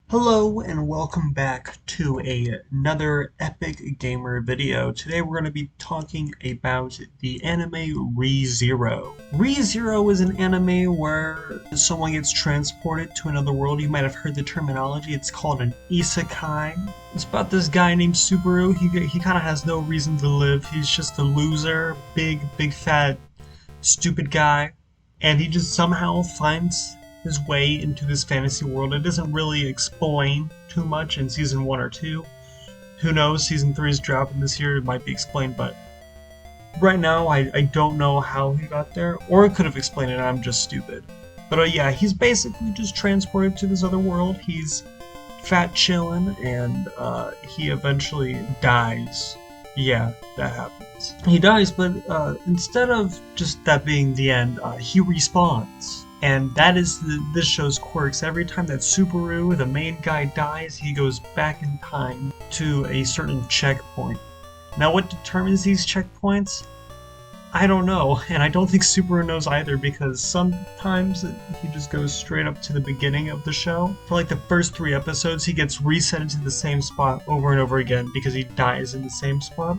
Hello and welcome back to another epic gamer video. Today we're going to be talking about the anime Re:Zero. Re:Zero is an anime where someone gets transported to another world. You might have heard the terminology. It's called an Isekai. It's about this guy named Subaru. He kind of has no reason to live. He's just a loser, big fat stupid guy, and he just somehow finds his way into this fantasy world. It doesn't really explain too much in season 1 or 2. Who knows? Season 3 is dropping this year. It might be explained, but right now I don't know how he got there, or it could have explained it and I'm just stupid. But yeah, he's basically just transported to this other world. He's fat chillin', and he eventually dies. Yeah, that happens. He dies, but instead of just that being the end, he respawns. And that is this show's quirks. Every time that Subaru, the main guy, dies, he goes back in time to a certain checkpoint. Now, what determines these checkpoints? I don't know, and I don't think Subaru knows either, because sometimes he just goes straight up to the beginning of the show. For like the first 3 episodes, he gets reset into the same spot over and over again because he dies in the same spot.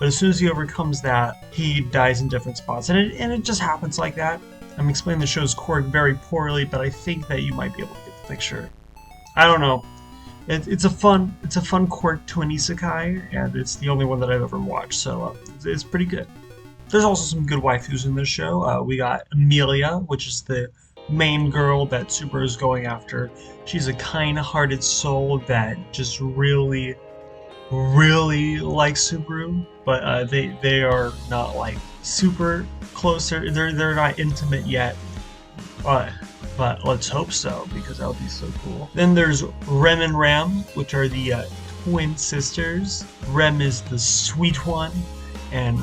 But as soon as he overcomes that, he dies in different spots, and it just happens like that. I'm explaining the show's quirk very poorly, but I think that you might be able to get the picture. I don't know. It's a fun quirk to an isekai, and it's the only one that I've ever watched, so it's pretty good. There's also some good waifus in this show. We got Amelia, which is the main girl that Subaru is going after. She's a kind-hearted soul that just really like Subaru, but they are not like super close. They're not intimate yet, but let's hope so, because that would be so cool. Then there's Rem and Ram, which are the twin sisters. Rem is the sweet one, and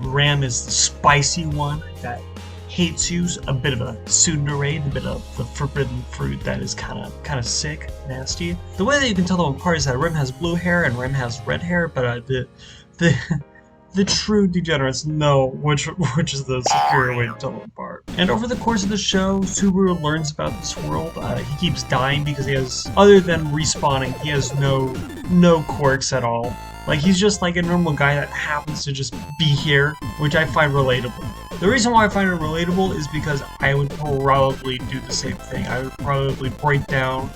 Ram is the spicy one that hates you. A bit of a tsundere, a bit of the forbidden fruit that is kind of sick, nasty. The way that you can tell them apart is that Rem has blue hair and Rem has red hair, but the true degenerates know which is the superior way to tell them apart. And over the course of the show, Subaru learns about this world. He keeps dying because he has, other than respawning, he has no quirks at all. Like, he's just like a normal guy that happens to just be here, which I find relatable. The reason why I find it relatable is because I would probably do the same thing. I would probably break down,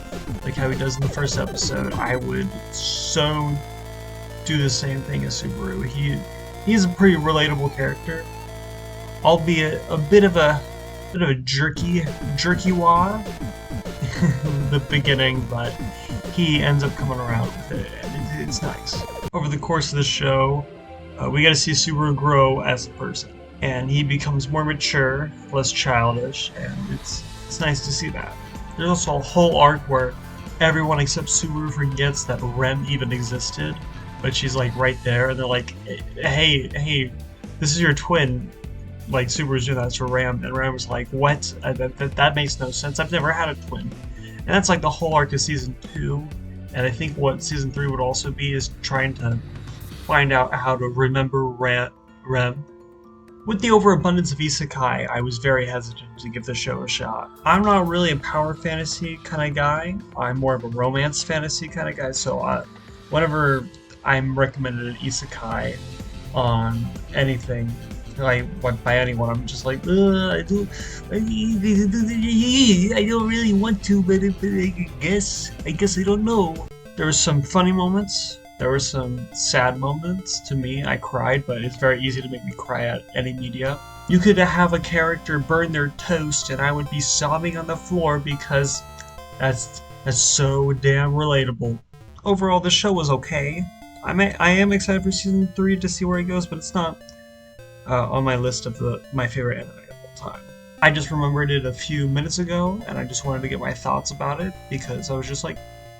like how he does in the first episode. I would so do the same thing as Subaru. He's a pretty relatable character, albeit a bit of a jerky wah in the beginning, but he ends up coming around with it, and it's nice. Over the course of the show, we get to see Subaru grow as a person, and he becomes more mature, less childish, and it's nice to see that. There's also a whole arc where everyone except Subaru forgets that Rem even existed, but she's like right there, and they're like, hey, this is your twin. Like, Subaru's doing that to Ram, and Ram's like, what? That makes no sense. I've never had a twin. And that's like the whole arc of season 2. And I think what season 3 would also be is trying to find out how to remember Rem. With the overabundance of isekai, I was very hesitant to give the show a shot. I'm not really a power fantasy kind of guy. I'm more of a romance fantasy kind of guy. So whenever I'm recommended an isekai on anything, like by anyone, I'm just like, I don't really want to, but I guess I don't know. There were some funny moments. There were some sad moments. To me, I cried, but it's very easy to make me cry at any media. You could have a character burn their toast, and I would be sobbing on the floor because that's so damn relatable. Overall, the show was okay. I am excited for season 3 to see where it goes, but it's not on my list of my favorite anime of all time. I just remembered it a few minutes ago, and I just wanted to get my thoughts about it because I was just like,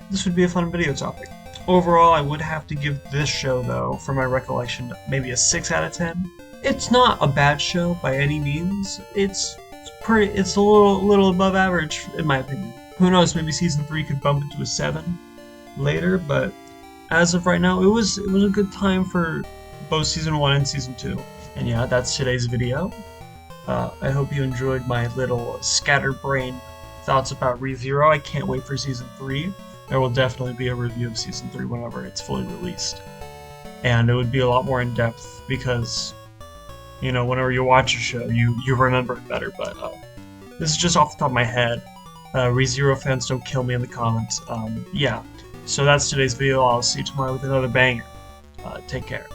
this would be a fun video topic. Overall, I would have to give this show, though, from my recollection, maybe a 6 out of 10. It's not a bad show by any means. It's a little above average in my opinion. Who knows? Maybe season 3 could bump into a 7 later, but as of right now, it was a good time for both season 1 and season 2. And yeah, that's today's video. I hope you enjoyed my little scatterbrain thoughts about Re:Zero. I can't wait for season 3. There will definitely be a review of Season 3 whenever it's fully released. And it would be a lot more in-depth because, whenever you watch a show, you remember it better. But this is just off the top of my head. ReZero fans, don't kill me in the comments. Yeah, so that's today's video. I'll see you tomorrow with another banger. Take care.